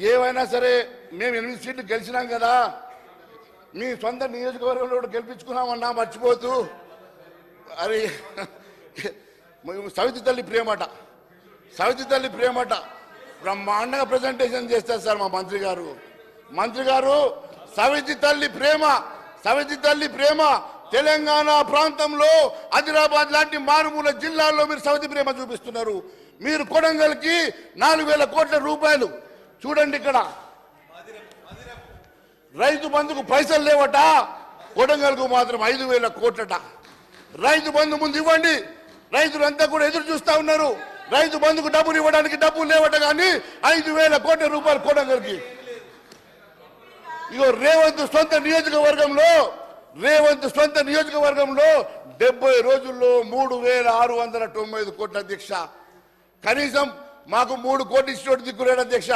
ఏవైనా సరే మేము 8 సీట్లు గెలిచినాం కదా, మీ సొంత నియోజకవర్గంలో గెలిపించుకున్నామన్నా మర్చిపోతూ అది సవితి తల్లి ప్రేమట, సవితి తల్లి ప్రేమట బ్రహ్మాండంగా ప్రజెంటేషన్ చేస్తారు సార్ మా మంత్రి గారు. సవితి తల్లి ప్రేమ, సవితి తల్లి ప్రేమ తెలంగాణ ప్రాంతంలో ఆదిలాబాద్ లాంటి మారుమూల జిల్లాల్లో మీరు సవితి ప్రేమ చూపిస్తున్నారు. మీరు కొడంగల్కి 4,000 కోట్ల రూపాయలు చూడండి, ఇక్కడ రైతు బంధుకు పైసలు లేవట, కొడంగల్కు మాత్రం 5,000 కోట్లట. రైతు బంధు ముందు ఇవ్వండి, రైతులంతా కూడా ఎదురు చూస్తా ఉన్నారు. రైతు బంధుకు డబ్బులు ఇవ్వడానికి డబ్బులు లేవట, కానీ 5,000 కోట్ల రూపాయలు కొడంగల్కి. ఇగో రేవంత్ సొంత నియోజకవర్గంలో 70 రోజుల్లో 3,695 కోట్ల అధ్యక్ష. కనీసం మాకు 3 కోట్లు ఇచ్చినోటి దిక్కులేడు అధ్యక్ష.